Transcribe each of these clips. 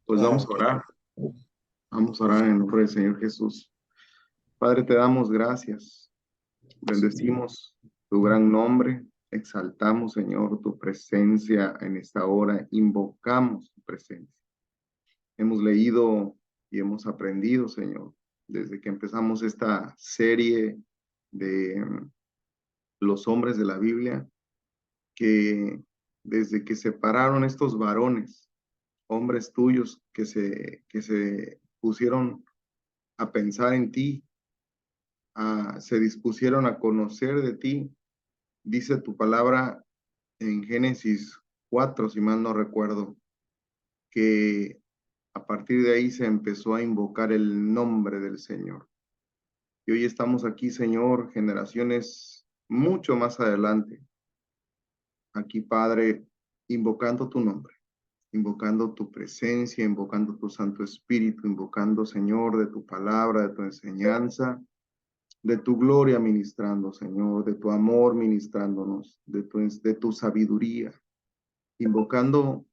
Pues Ah, vamos a ok. orar. Vamos a orar en el nombre del Señor Jesús. Padre, te damos gracias. Bendecimos tu gran nombre. Exaltamos, Señor, tu presencia en esta hora. Invocamos tu presencia. Hemos leído y hemos aprendido, Señor, desde que empezamos esta serie de los hombres de la Biblia, que desde que se pararon estos varones, hombres tuyos que se pusieron a pensar en ti, se dispusieron a conocer de ti. Dice tu palabra en Génesis 4, si mal no recuerdo, que a partir de ahí se empezó a invocar el nombre del Señor. Y hoy estamos aquí, Señor, generaciones mucho más adelante, aquí, Padre, invocando tu nombre, invocando tu presencia, invocando tu Santo Espíritu, invocando, Señor, de tu palabra, de tu enseñanza, de tu gloria ministrando, Señor, de tu amor ministrándonos, de tu sabiduría, invocando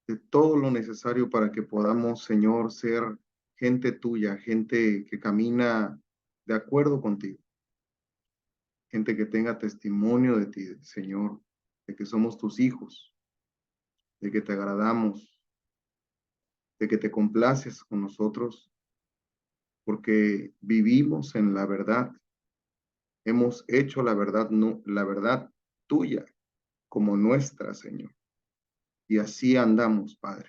de todo lo necesario para que podamos, Señor, ser gente tuya, gente que camina de acuerdo contigo, gente que tenga testimonio de ti, Señor, de que somos tus hijos, de que te agradamos, de que te complaces con nosotros, porque vivimos en la verdad, hemos hecho la verdad, no, la verdad tuya como nuestra, Señor. Y así andamos, Padre.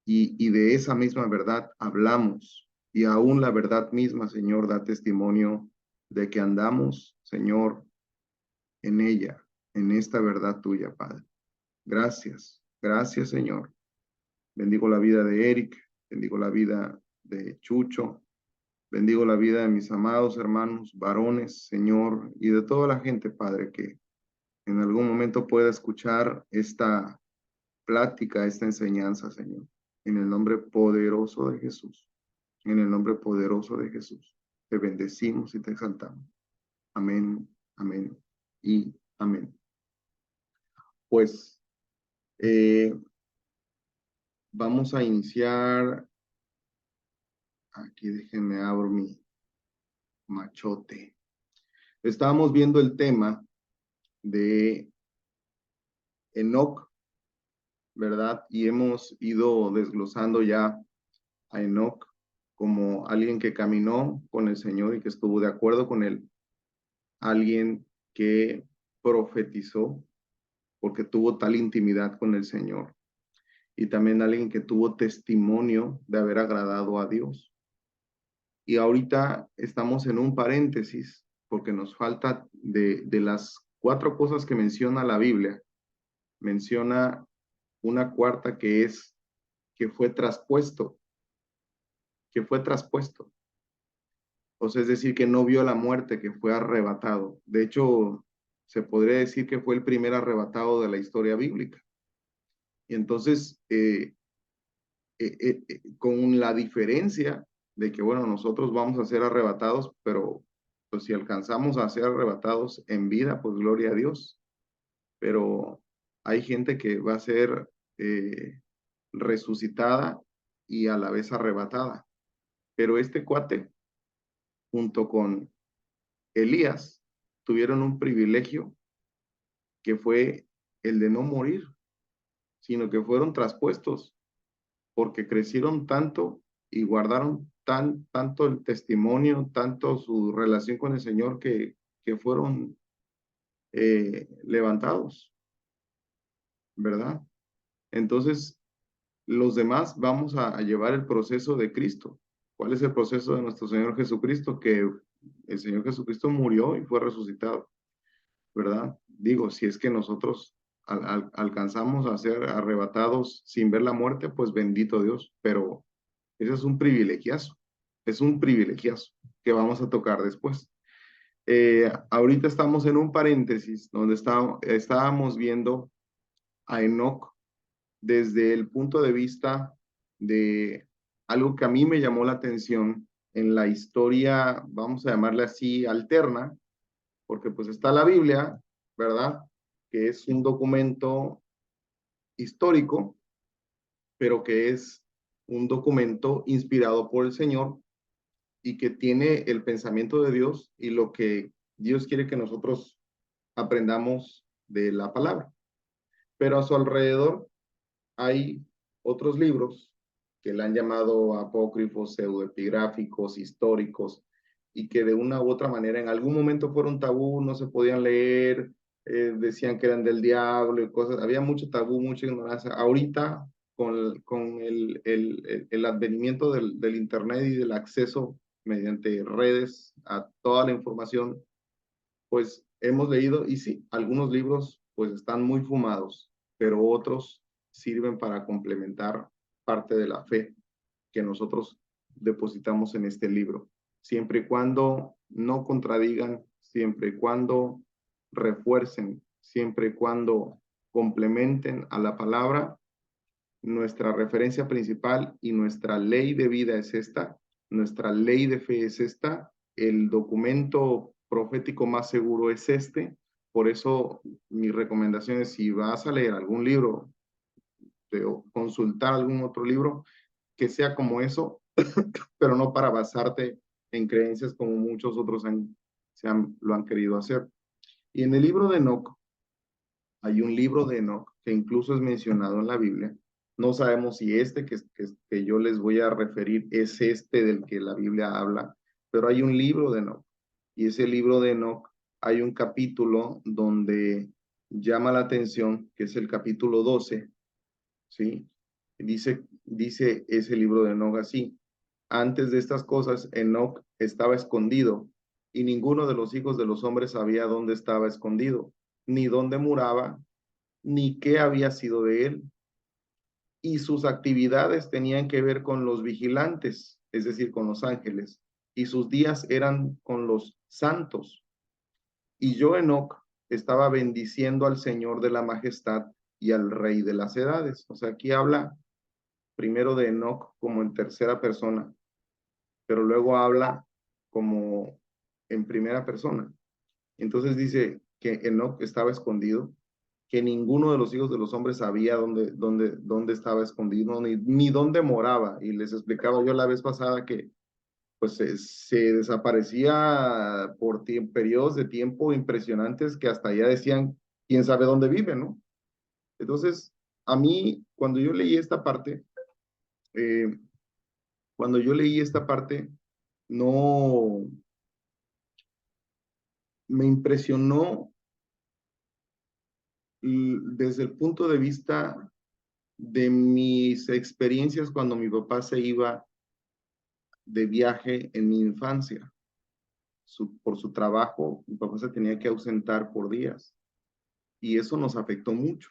Y de esa misma verdad hablamos. Y aún la verdad misma, Señor, da testimonio de que andamos, Señor, en ella, en esta verdad tuya, Padre. Gracias, gracias, Señor. Bendigo la vida de Eric, bendigo la vida de Chucho, bendigo la vida de mis amados hermanos, varones, Señor, y de toda la gente, Padre, que en algún momento pueda escuchar esta plática, esta enseñanza, Señor, en el nombre poderoso de Jesús, en el nombre poderoso de Jesús. Te bendecimos y te exaltamos. Amén, amén y amén. Pues vamos a iniciar, aquí déjenme abro mi machote. Estábamos viendo el tema de Enoc, ¿verdad? Y hemos ido desglosando ya a Enoc como alguien que caminó con el Señor y que estuvo de acuerdo con él, alguien que profetizó porque tuvo tal intimidad con el Señor, y también alguien que tuvo testimonio de haber agradado a Dios. Y ahorita estamos en un paréntesis porque nos falta de las 4 cosas que menciona la Biblia, menciona una cuarta que es que fue traspuesto, que fue traspuesto. O sea, es decir, que no vio la muerte, que fue arrebatado. De hecho, se podría decir que fue el primer arrebatado de la historia bíblica. Y entonces, con la diferencia de que, bueno, nosotros vamos a ser arrebatados, pero pues si alcanzamos a ser arrebatados en vida, pues gloria a Dios. Pero hay gente que va a ser resucitada y a la vez arrebatada. Pero este cuate, junto con Elías, tuvieron un privilegio que fue el de no morir, sino que fueron traspuestos porque crecieron tanto y guardaron tanto el testimonio, tanto su relación con el Señor que fueron levantados, ¿verdad? Entonces, los demás vamos a llevar el proceso de Cristo. ¿Cuál es el proceso de nuestro Señor Jesucristo? Que el Señor Jesucristo murió y fue resucitado, ¿verdad? Digo, si es que nosotros alcanzamos a ser arrebatados sin ver la muerte, pues bendito Dios, pero ese es un privilegiazo que vamos a tocar después. Ahorita estamos en un paréntesis donde estábamos viendo a Enoc desde el punto de vista de algo que a mí me llamó la atención en la historia, vamos a llamarle así, alterna, porque pues está la Biblia, ¿verdad? Que es un documento histórico, pero que es un documento inspirado por el Señor y que tiene el pensamiento de Dios y lo que Dios quiere que nosotros aprendamos de la palabra. Pero a su alrededor hay otros libros que le han llamado apócrifos, pseudoepigráficos, históricos, y que de una u otra manera en algún momento fueron tabú, no se podían leer, decían que eran del diablo y cosas, había mucho tabú, mucha ignorancia. Ahorita, con el advenimiento del Internet y del acceso mediante redes a toda la información, pues hemos leído, y sí, algunos libros pues están muy fumados, pero otros sirven para complementar parte de la fe que nosotros depositamos en este libro, siempre y cuando no contradigan, siempre y cuando refuercen, siempre y cuando complementen a la palabra. Nuestra referencia principal y nuestra ley de vida es esta, nuestra ley de fe es esta, el documento profético más seguro es este. Por eso mi recomendación es, si vas a leer algún libro o consultar algún otro libro, que sea como eso, pero no para basarte en creencias como muchos otros lo han querido hacer. Y en el libro de Enoch, hay un libro de Enoch que incluso es mencionado en la Biblia. No sabemos si este que yo les voy a referir es este del que la Biblia habla, pero hay un libro de Enoch. Y ese libro de Enoch hay un capítulo donde llama la atención, que es el capítulo 12, ¿sí? Dice ese libro de Enoch así: antes de estas cosas, Enoch estaba escondido, y ninguno de los hijos de los hombres sabía dónde estaba escondido, ni dónde moraba, ni qué había sido de él. Y sus actividades tenían que ver con los vigilantes, es decir, con los ángeles, y sus días eran con los santos. Y yo, Enoch, estaba bendiciendo al Señor de la majestad y al Rey de las edades. O sea, aquí habla primero de Enoch como en tercera persona, pero luego habla como en primera persona. Entonces dice que Enoch estaba escondido, que ninguno de los hijos de los hombres sabía dónde estaba escondido, ni dónde moraba. Y les explicaba yo la vez pasada que pues se desaparecía por periodos de tiempo impresionantes que hasta ya decían, quién sabe dónde vive, ¿no? Entonces, a mí, eh, cuando yo leí esta parte, no me impresionó desde el punto de vista de mis experiencias cuando mi papá se iba de viaje en mi infancia. Por su trabajo, mi papá se tenía que ausentar por días y eso nos afectó mucho.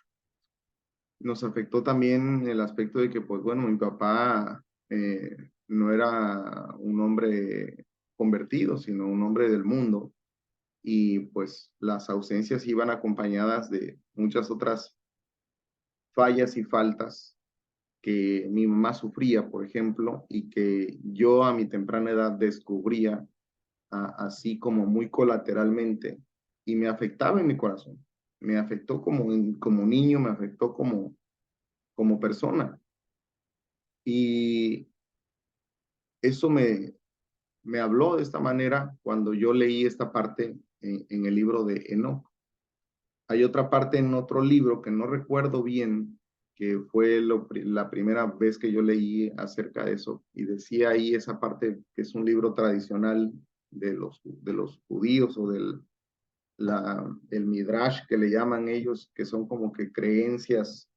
Nos afectó también el aspecto de que, pues bueno, mi papá no era un hombre convertido, sino un hombre del mundo, y pues las ausencias iban acompañadas de muchas otras fallas y faltas que mi mamá sufría, por ejemplo, y que yo a mi temprana edad descubría así como muy colateralmente, y me afectaba en mi corazón. Me afectó como niño, me afectó como persona. Y eso me habló de esta manera cuando yo leí esta parte en el libro de Enoch. Hay otra parte en otro libro que no recuerdo bien, que fue la primera vez que yo leí acerca de eso, y decía ahí esa parte que es un libro tradicional de los judíos, o el Midrash que le llaman ellos, que son como que creencias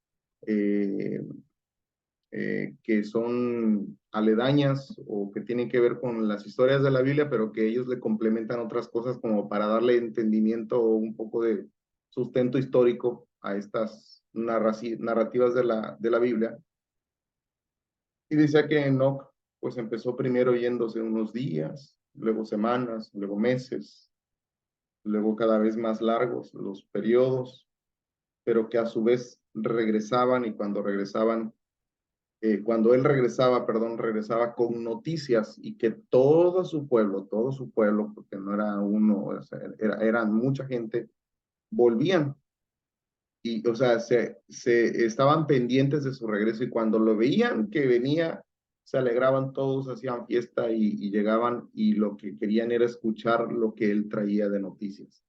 eh, que son aledañas o que tienen que ver con las historias de la Biblia, pero que ellos le complementan otras cosas como para darle entendimiento o un poco de sustento histórico a estas narrativas de la Biblia. Y decía que Enoch pues empezó primero yéndose unos días, luego semanas, luego meses, luego cada vez más largos los periodos, pero que a su vez regresaban, y cuando él regresaba, perdón, regresaba con noticias, y que todo su pueblo, porque no era uno, o sea, eran mucha gente, volvían. y, o sea, se estaban pendientes de su regreso y cuando lo veían que venía, se alegraban todos, hacían fiesta y llegaban y lo que querían era escuchar lo que él traía de noticias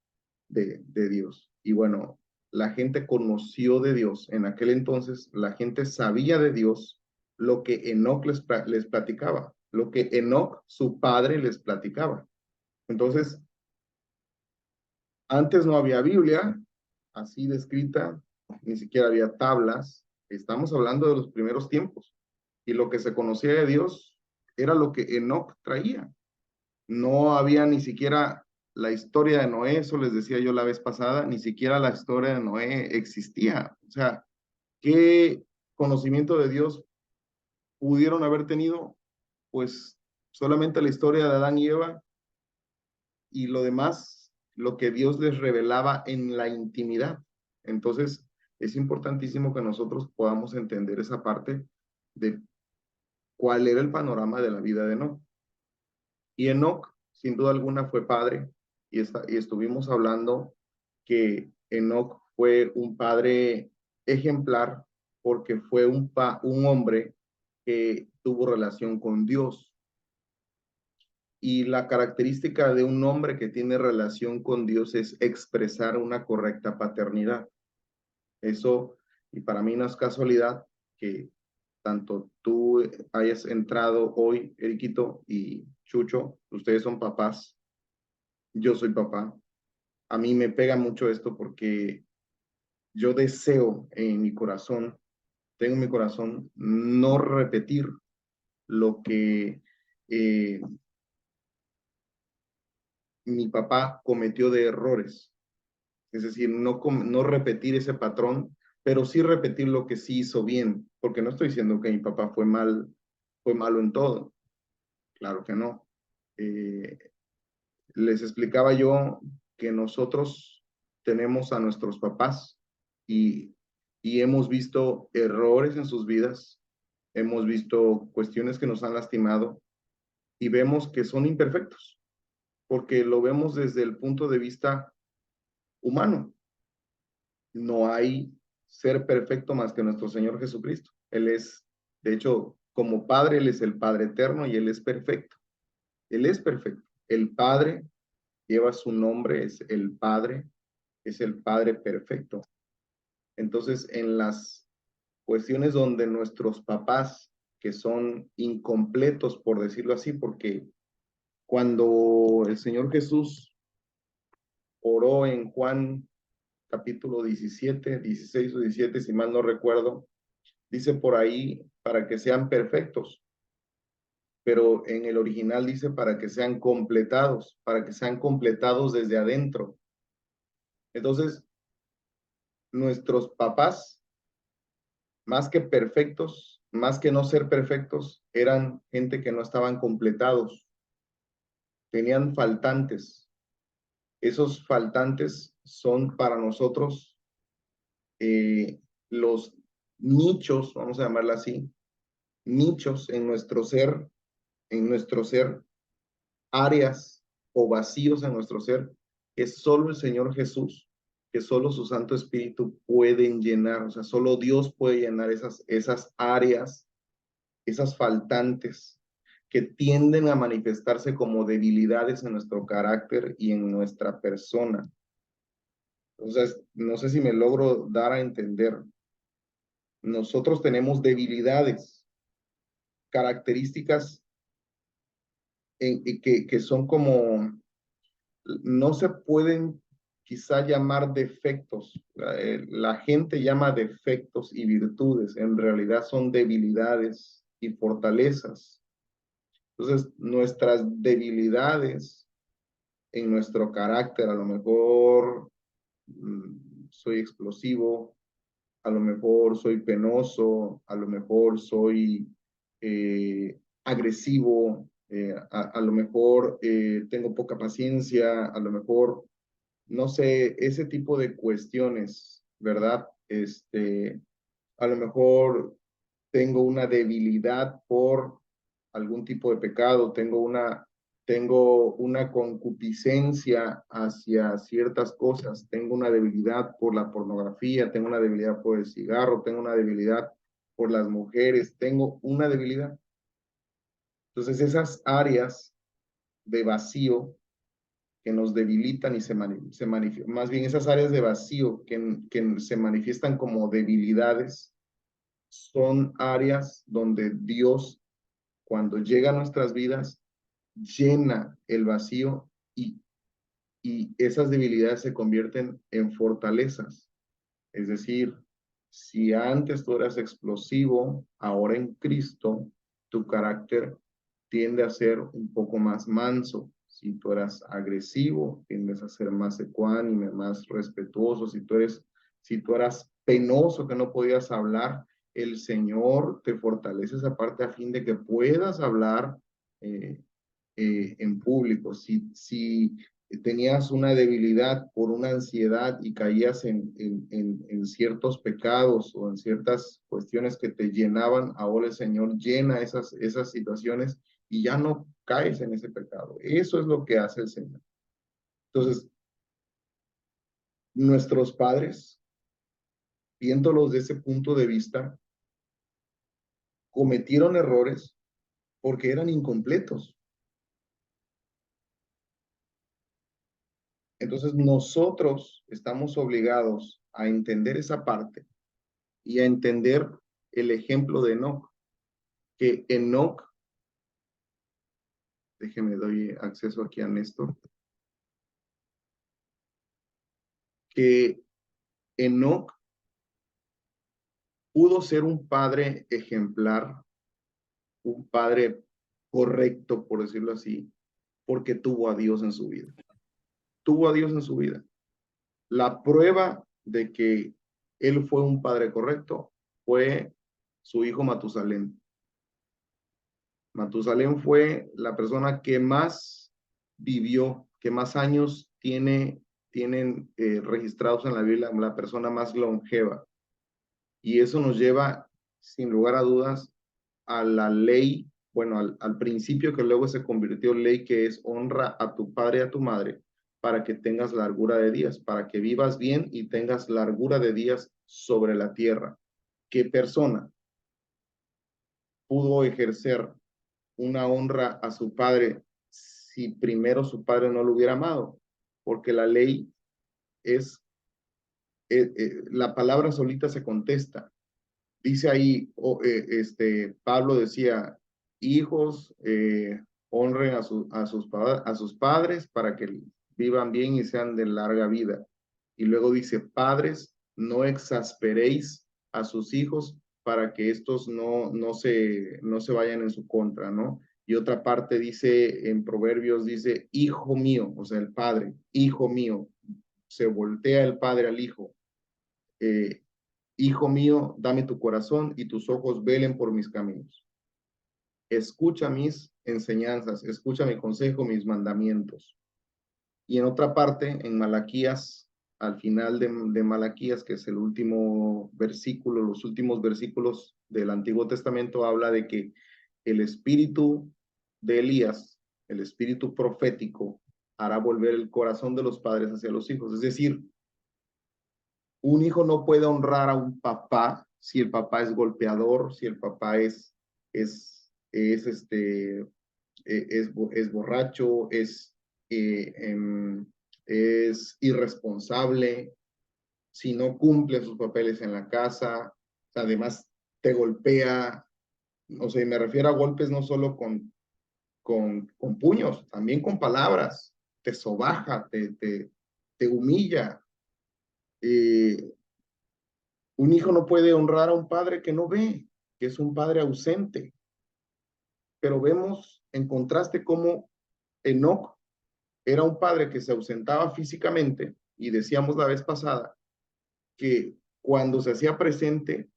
de Dios. Y bueno, la gente conoció de Dios. En aquel entonces, la gente sabía de Dios lo que Enoc les platicaba, lo que Enoc, su padre, les platicaba. Entonces, antes no había Biblia así descrita, ni siquiera había tablas. Estamos hablando de los primeros tiempos. Y lo que se conocía de Dios era lo que Enoc traía. No había ni siquiera la historia de Noé, eso les decía yo la vez pasada, ni siquiera la historia de Noé existía. O sea, ¿qué conocimiento de Dios pudieron haber tenido? Pues solamente la historia de Adán y Eva y lo demás, lo que Dios les revelaba en la intimidad. Entonces, es importantísimo que nosotros podamos entender esa parte de cuál era el panorama de la vida de Enoch. Y Enoch, sin duda alguna, fue padre, y estuvimos hablando que Enoch fue un padre ejemplar porque fue un hombre que tuvo relación con Dios. Y la característica de un hombre que tiene relación con Dios es expresar una correcta paternidad. Eso, y para mí no es casualidad que tanto tú hayas entrado hoy, Eriquito y Chucho, ustedes son papás, yo soy papá. A mí me pega mucho esto porque yo deseo en mi corazón, tengo en mi corazón, no repetir lo que eh, mi papá cometió de errores. Es decir, no repetir ese patrón, pero sí repetir lo que sí hizo bien, porque no estoy diciendo que mi papá fue malo en todo, claro que no. Eh, Les explicaba yo que nosotros tenemos a nuestros papás y, y hemos visto errores en sus vidas, hemos visto cuestiones que nos han lastimado y vemos que son imperfectos, porque lo vemos desde el punto de vista humano. No hay ser perfecto más que nuestro Señor Jesucristo. Él es, de hecho, como Padre, Él es el Padre eterno y Él es perfecto. Él es perfecto. El Padre lleva su nombre, es el Padre perfecto. Entonces, en las cuestiones donde nuestros papás, que son incompletos, por decirlo así, porque cuando el Señor Jesús oró en Juan capítulo 17, 16 o 17, si mal no recuerdo, dice por ahí para que sean perfectos, pero en el original dice para que sean completados desde adentro. Entonces, nuestros papás, más que perfectos, más que no ser perfectos, eran gente que no estaban completados, tenían faltantes. Esos faltantes son para nosotros los nichos, vamos a llamarla así, nichos en nuestro ser, áreas o vacíos en nuestro ser que solo el Señor Jesús, que solo su Santo Espíritu pueden llenar, o sea, solo Dios puede llenar esas áreas, esas faltantes que tienden a manifestarse como debilidades en nuestro carácter y en nuestra persona. Entonces, no sé si me logro dar a entender. Nosotros tenemos debilidades, características que son como no se pueden quizá llamar defectos. La gente llama defectos y virtudes, en realidad son debilidades y fortalezas. Entonces, nuestras debilidades en nuestro carácter, a lo mejor soy explosivo, a lo mejor soy penoso, a lo mejor soy agresivo, a lo mejor tengo poca paciencia, a lo mejor no sé, ese tipo de cuestiones, ¿verdad? A lo mejor tengo una debilidad por algún tipo de pecado, tengo una concupiscencia hacia ciertas cosas, tengo una debilidad por la pornografía, tengo una debilidad por el cigarro, tengo una debilidad por las mujeres, tengo una debilidad. Entonces esas áreas de vacío que nos debilitan y se manifiestan, más bien esas áreas de vacío que se manifiestan como debilidades, son áreas donde Dios, cuando llega a nuestras vidas, llena el vacío y esas debilidades se convierten en fortalezas. Es decir, si antes tú eras explosivo, ahora en Cristo tu carácter tiende a ser un poco más manso. Si tú eras agresivo, tiendes a ser más ecuánime, más respetuoso. Si tú eras penoso, que no podías hablar, el Señor te fortalece esa parte a fin de que puedas hablar eh, en público. Si tenías una debilidad por una ansiedad y caías en ciertos pecados o en ciertas cuestiones que te llenaban, ahora el Señor llena esas situaciones y ya no caes en ese pecado. Eso es lo que hace el Señor. Entonces, nuestros padres, viéndolos de ese punto de vista, cometieron errores porque eran incompletos. Entonces, nosotros estamos obligados a entender esa parte y a entender el ejemplo de Enoch, que Enoch, déjeme doy acceso aquí a Néstor, que Enoch pudo ser un padre ejemplar, un padre correcto, por decirlo así, porque tuvo a Dios en su vida. Tuvo a Dios en su vida. La prueba de que él fue un padre correcto fue su hijo Matusalén. Matusalén fue la persona que más vivió, que más años tienen registrados en la Biblia, la persona más longeva. Y eso nos lleva, sin lugar a dudas, a la ley, bueno, al principio que luego se convirtió en ley, que es honra a tu padre y a tu madre, para que tengas largura de días, para que vivas bien y tengas largura de días sobre la tierra. ¿Qué persona pudo ejercer una honra a su padre si primero su padre no lo hubiera amado? Porque la ley es, la palabra solita se contesta. Dice ahí, Pablo decía, hijos, honren a sus padres para que vivan bien y sean de larga vida. Y luego dice, padres, no exasperéis a sus hijos para que estos no se vayan en su contra, ¿no? Y otra parte dice, en Proverbios dice, hijo mío, o sea, el padre, hijo mío, se voltea el padre al hijo. Eh, Hijo mío, dame tu corazón y tus ojos velen por mis caminos. Escucha mis enseñanzas, escucha mi consejo, mis mandamientos. Y en otra parte, en Malaquías, al final de Malaquías, que es el último versículo, los últimos versículos del Antiguo Testamento, habla de que el espíritu de Elías, el espíritu profético, hará volver el corazón de los padres hacia los hijos. Es decir, un hijo no puede honrar a un papá si el papá es golpeador, si el papá es borracho, es irresponsable, si no cumple sus papeles en la casa, además te golpea, o sea, me refiero a golpes no solo con puños, también con palabras, te sobaja, te humilla. Eh, un hijo no puede honrar a un padre que no ve, que es un padre ausente. Pero vemos en contraste cómo Enoc era un padre que se ausentaba físicamente y decíamos la vez pasada que cuando se hacía presente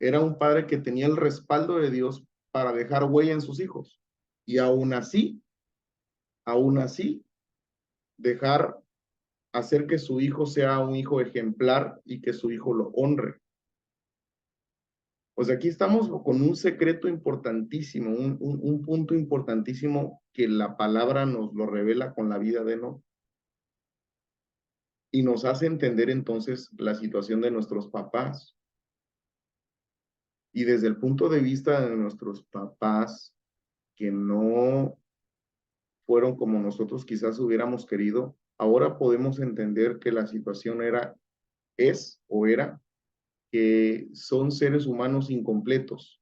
era un padre que tenía el respaldo de Dios para dejar huella en sus hijos. Y aún así, dejar hacer que su hijo sea un hijo ejemplar y que su hijo lo honre. O sea, aquí estamos con un secreto importantísimo, un punto importantísimo que la palabra nos lo revela con la vida de Enoc y nos hace entender entonces la situación de nuestros papás. Y desde el punto de vista de nuestros papás, que no fueron como nosotros quizás hubiéramos querido, ahora podemos entender que la situación es o era que son seres humanos incompletos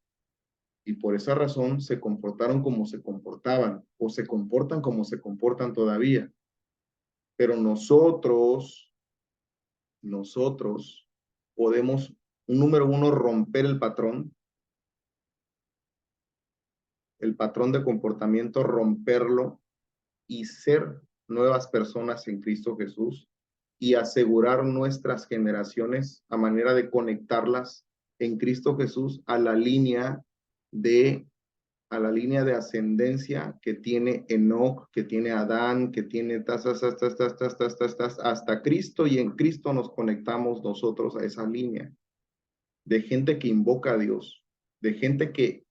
y por esa razón se comportaron como se comportaban o se comportan como se comportan todavía. Pero nosotros podemos, número uno, romper el patrón de comportamiento, romperlo y ser nuevas personas en Cristo Jesús y asegurar nuestras generaciones a manera de conectarlas en Cristo Jesús de a la línea de ascendencia que tiene Enoc, que tiene Adán, que tiene hasta Cristo, y en Cristo nos conectamos nosotros a esa línea de gente que invoca a Dios, de gente que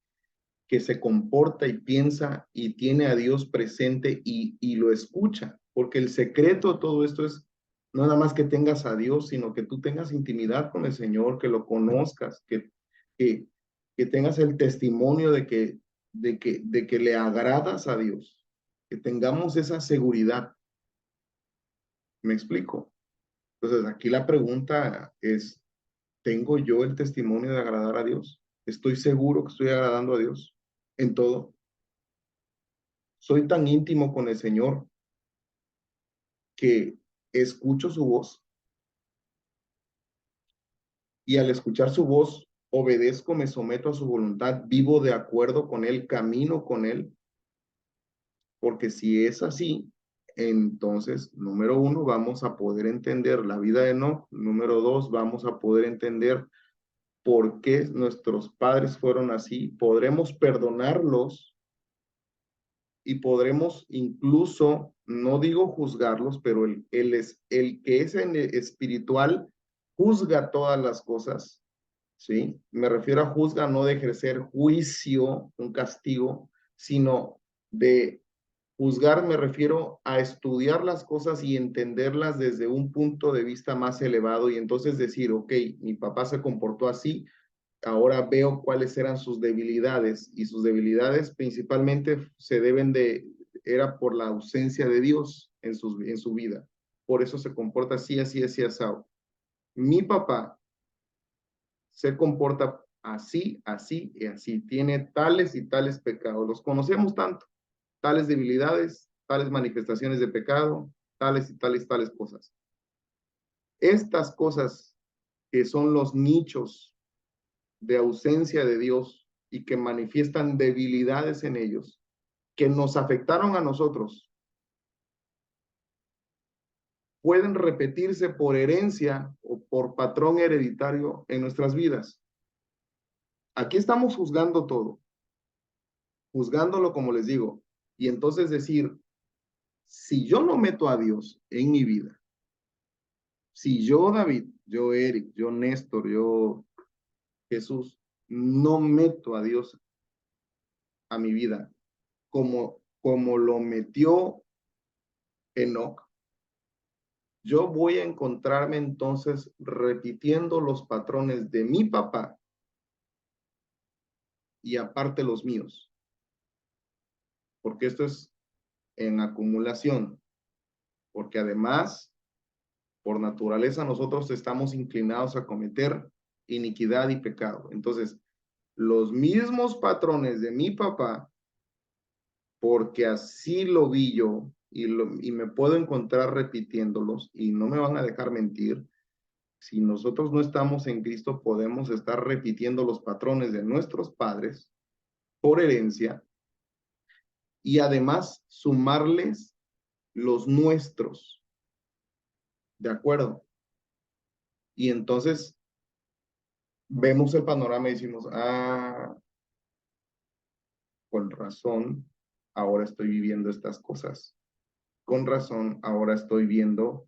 se comporta y piensa y tiene a Dios presente y lo escucha, porque el secreto de todo esto es no nada más que tengas a Dios, sino que tú tengas intimidad con el Señor, que lo conozcas, que, que tengas el testimonio de que le agradas a Dios, que tengamos esa seguridad. ¿Me explico? Entonces, aquí la pregunta es, ¿tengo yo el testimonio de agradar a Dios? ¿Estoy seguro que estoy agradando a Dios en todo? Soy tan íntimo con el Señor que escucho su voz y al escuchar su voz obedezco, me someto a su voluntad, vivo de acuerdo con Él, camino con Él, porque si es así, entonces, número uno, vamos a poder entender la vida de Enoc, número dos, vamos a poder entender por qué nuestros padres fueron así, podremos perdonarlos y podremos incluso, no digo juzgarlos, pero el que es en el espiritual juzga todas las cosas, ¿sí? Me refiero a juzga no de ejercer juicio, un castigo, sino de juzgar, me refiero a estudiar las cosas y entenderlas desde un punto de vista más elevado y entonces decir, ok, mi papá se comportó así, ahora veo cuáles eran sus debilidades y sus debilidades principalmente era por la ausencia de Dios en su vida. Por eso se comporta así, así, así, asado. Mi papá se comporta así, así y así. Tiene tales y tales pecados. Los conocemos tanto. Tales debilidades, tales manifestaciones de pecado, tales y tales, tales cosas. Estas cosas que son los nichos de ausencia de Dios y que manifiestan debilidades en ellos, que nos afectaron a nosotros, pueden repetirse por herencia o por patrón hereditario en nuestras vidas. Aquí estamos juzgando todo, juzgándolo como les digo, y entonces decir, si yo no meto a Dios en mi vida, si yo, David, yo, Eric, yo, Néstor, yo, Jesús, no meto a Dios a mi vida como lo metió Enoc, yo voy a encontrarme entonces repitiendo los patrones de mi papá y aparte los míos, porque esto es en acumulación, porque además, por naturaleza, nosotros estamos inclinados a cometer iniquidad y pecado. Entonces, los mismos patrones de mi papá, porque así lo vi yo y me puedo encontrar repitiéndolos y no me van a dejar mentir. Si nosotros no estamos en Cristo, podemos estar repitiendo los patrones de nuestros padres por herencia y además sumarles los nuestros, ¿de acuerdo? Y entonces vemos el panorama y decimos, con razón, ahora estoy viviendo estas cosas. Con razón, ahora estoy viendo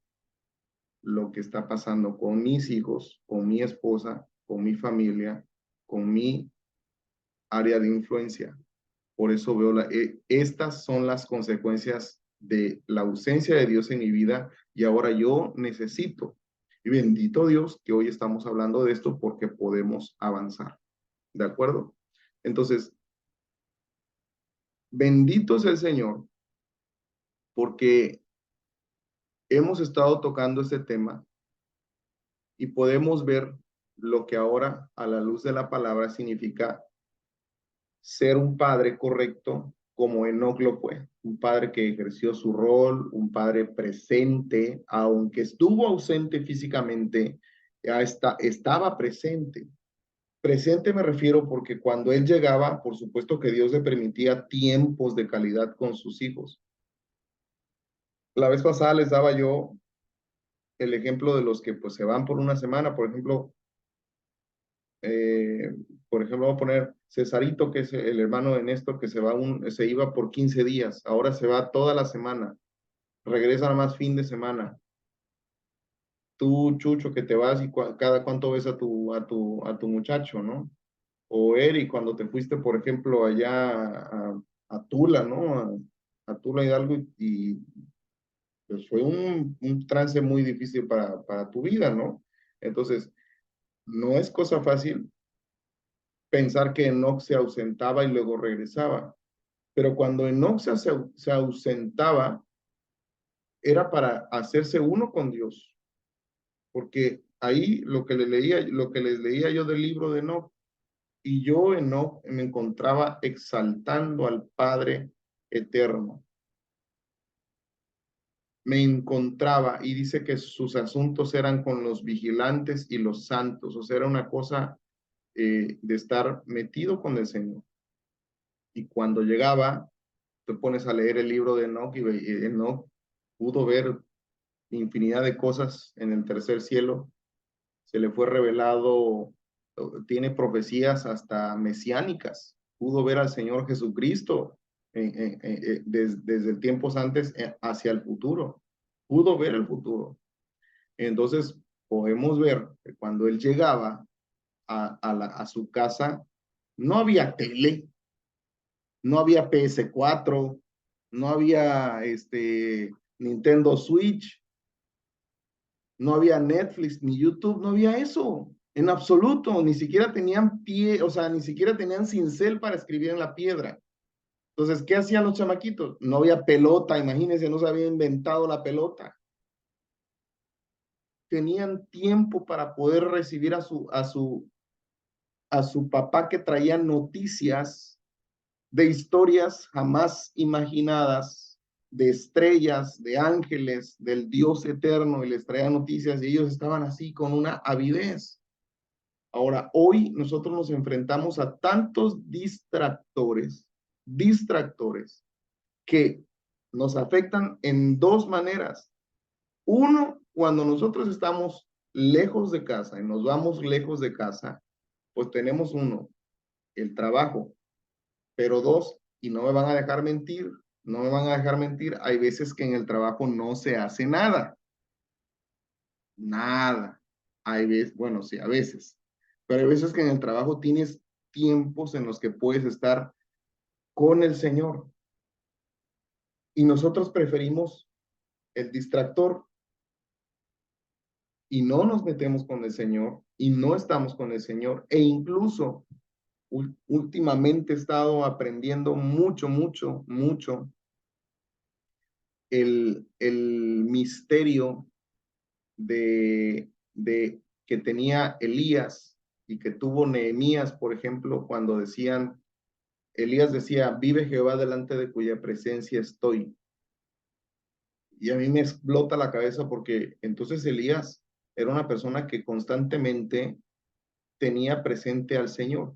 lo que está pasando con mis hijos, con mi esposa, con mi familia, con mi área de influencia. Por eso veo, estas son las consecuencias de la ausencia de Dios en mi vida y ahora yo necesito. Y bendito Dios que hoy estamos hablando de esto porque podemos avanzar. ¿De acuerdo? Entonces, bendito es el Señor porque hemos estado tocando este tema y podemos ver lo que ahora a la luz de la palabra significa ser un padre correcto como Enoc lo fue, un padre que ejerció su rol, un padre presente, aunque estuvo ausente físicamente, ya estaba presente. Presente me refiero porque cuando él llegaba, por supuesto que Dios le permitía tiempos de calidad con sus hijos. La vez pasada les daba yo el ejemplo de los que pues se van por una semana, eh, por ejemplo, voy a poner Cesarito, que es el hermano de Néstor, que se iba por 15 días, ahora se va toda la semana, regresa nada más fin de semana. Tú, Chucho, que te vas y cada cuánto ves a tu muchacho, ¿no? O Eric, cuando te fuiste, por ejemplo, allá a Tula, ¿no? A Tula Hidalgo y pues fue un trance muy difícil para tu vida, ¿no? Entonces, no es cosa fácil pensar que Enoch se ausentaba y luego regresaba. Pero cuando Enoch se ausentaba, era para hacerse uno con Dios. Porque ahí lo que les leía yo del libro de Enoch, y yo Enoch me encontraba exaltando al Padre eterno. Me encontraba, y dice que sus asuntos eran con los vigilantes y los santos, o sea, era una cosa de estar metido con el Señor. Y cuando llegaba, te pones a leer el libro de Enoch y Enoch pudo ver infinidad de cosas en el tercer cielo. Se le fue revelado, tiene profecías hasta mesiánicas. Pudo ver al Señor Jesucristo desde el tiempos antes hacia el futuro. Pudo ver el futuro. Entonces, podemos ver que cuando él llegaba a su casa, no había tele, no había PS4, no había Nintendo Switch, no había Netflix ni YouTube, no había eso, en absoluto, ni siquiera tenían pie, o sea, ni siquiera tenían cincel para escribir en la piedra. Entonces, ¿qué hacían los chamaquitos? No había pelota, imagínense, no se había inventado la pelota. Tenían tiempo para poder recibir a su papá que traía noticias de historias jamás imaginadas, de estrellas, de ángeles, del Dios eterno, y les traía noticias y ellos estaban así con una avidez. Ahora, hoy nosotros nos enfrentamos a tantos distractores, que nos afectan en dos maneras. Uno, cuando nosotros estamos lejos de casa y nos vamos lejos de casa, pues tenemos uno, el trabajo, pero dos, y no me van a dejar mentir, no me van a dejar mentir, hay veces que en el trabajo no se hace nada, nada. Hay veces, bueno, sí, a veces, pero hay veces que en el trabajo tienes tiempos en los que puedes estar con el Señor y nosotros preferimos el distractor y no nos metemos con el Señor y no estamos con el Señor e incluso últimamente he estado aprendiendo mucho el misterio de que tenía Elías y que tuvo Nehemías, por ejemplo, cuando Elías decía, vive Jehová delante de cuya presencia estoy. Y a mí me explota la cabeza porque entonces Elías era una persona que constantemente tenía presente al Señor,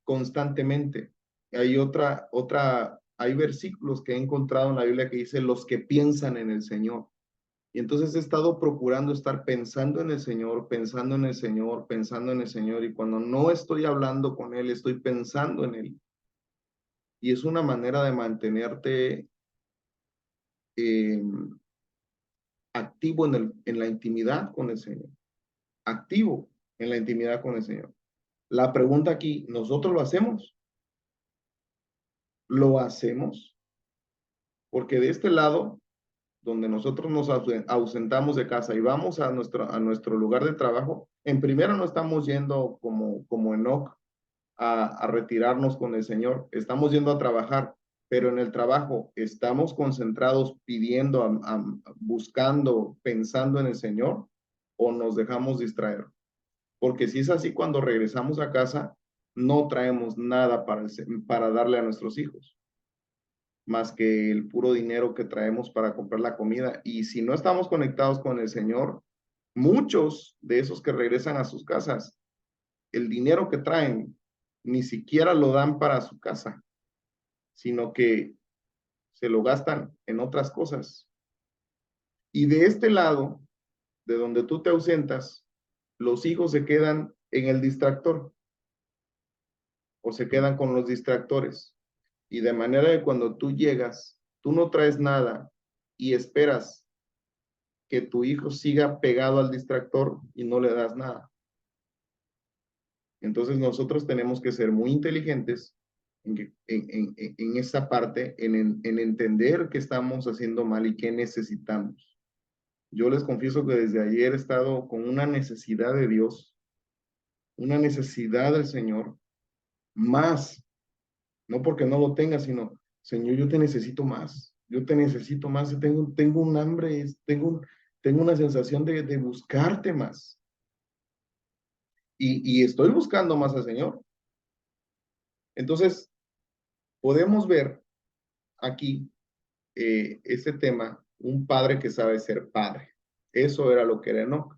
constantemente. Hay versículos que he encontrado en la Biblia que dice los que piensan en el Señor. Y entonces he estado procurando estar pensando en el Señor, pensando en el Señor, pensando en el Señor. Y cuando no estoy hablando con Él, estoy pensando en Él. Y es una manera de mantenerte eh, activo en la intimidad con el Señor. Activo en la intimidad con el Señor. La pregunta aquí, ¿nosotros lo hacemos? ¿Lo hacemos? Porque de este lado, donde nosotros nos ausentamos de casa y vamos a nuestro lugar de trabajo, en primera no estamos yendo como Enoc a retirarnos con el Señor, estamos yendo a trabajar, pero en el trabajo estamos concentrados pidiendo, buscando, pensando en el Señor, o nos dejamos distraer. Porque si es así, cuando regresamos a casa, no traemos nada para darle a nuestros hijos, más que el puro dinero que traemos para comprar la comida. Y si no estamos conectados con el Señor, muchos de esos que regresan a sus casas, el dinero que traen ni siquiera lo dan para su casa, sino que se lo gastan en otras cosas. Y de este lado, de donde tú te ausentas, los hijos se quedan en el distractor o se quedan con los distractores. Y de manera que cuando tú llegas, tú no traes nada y esperas que tu hijo siga pegado al distractor y no le das nada. Entonces nosotros tenemos que ser muy inteligentes en esa parte, en entender qué estamos haciendo mal y qué necesitamos. Yo les confieso que desde ayer he estado con una necesidad de Dios, una necesidad del Señor, más, no porque no lo tenga, sino, Señor, yo te necesito más, yo te necesito más, tengo un hambre, tengo una sensación de buscarte más. Y estoy buscando más al Señor. Entonces, podemos ver aquí ese tema, un padre que sabe ser padre. Eso era lo que era Enoch.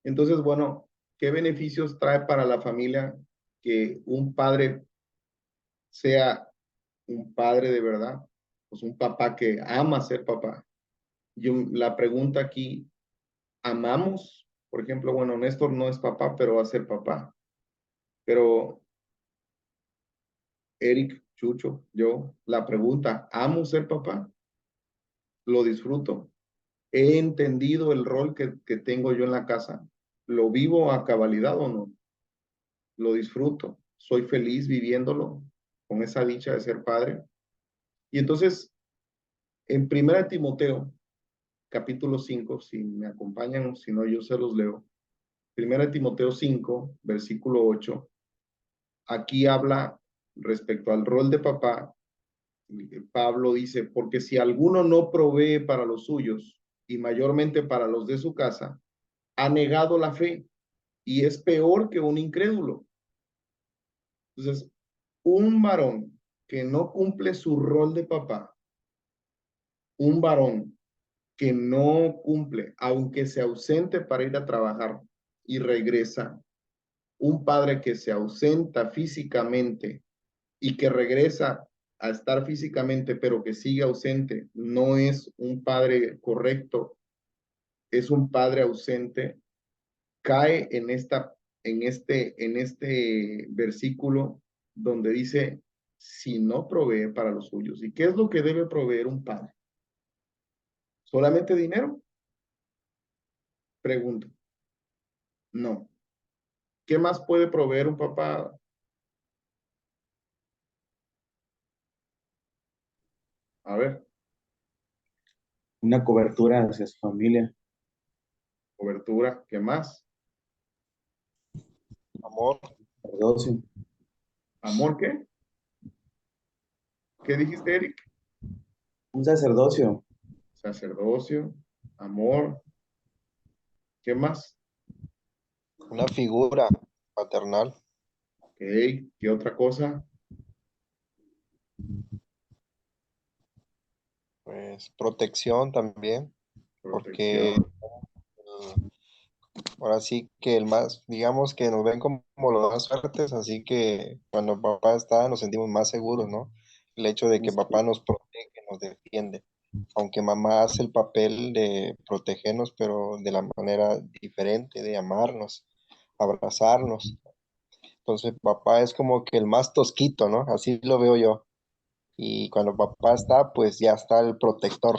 Entonces, bueno, ¿qué beneficios trae para la familia que un padre sea un padre de verdad? Pues un papá que ama ser papá. La pregunta aquí, ¿amamos? Por ejemplo, bueno, Néstor no es papá, pero va a ser papá. Pero Eric, Chucho, yo, la pregunta, ¿amo ser papá? ¿Lo disfruto? ¿He entendido el rol que tengo yo en la casa? ¿Lo vivo a cabalidad o no? ¿Lo disfruto? ¿Soy feliz viviéndolo con esa dicha de ser padre? Y entonces, en 1 Timoteo, capítulo 5, si me acompañan, si no, yo se los leo. 1 Timoteo 5, versículo 8, aquí habla respecto al rol de papá. Pablo dice, porque si alguno no provee para los suyos y mayormente para los de su casa, ha negado la fe y es peor que un incrédulo. Entonces, un varón que no cumple su rol de papá, un varón que no cumple, aunque se ausente para ir a trabajar y regresa, un padre que se ausenta físicamente y que regresa a estar físicamente, pero que sigue ausente, no es un padre correcto, es un padre ausente, cae en este versículo donde dice, si no provee para los suyos. ¿Y qué es lo que debe proveer un padre? ¿Solamente dinero? Pregunto. No. ¿Qué más puede proveer un papá? A ver, Una cobertura hacia su familia. cobertura, ¿qué más? Amor, Sacerdocio. ¿Amor qué? ¿Qué dijiste, Eric? Un sacerdocio. Sacerdocio, amor, ¿qué más? una figura paternal, Ok, ¿qué otra cosa? pues protección también, porque Protección. ahora sí que el más, digamos que nos ven como los más fuertes, así que cuando papá está nos sentimos más seguros, ¿no? El hecho de que papá nos protege, nos defiende, aunque mamá hace el papel de protegernos, pero de la manera diferente, de amarnos, abrazarnos. Entonces papá es como que el más tosquito, ¿no? Así lo veo yo. Y cuando papá está, pues ya está el protector.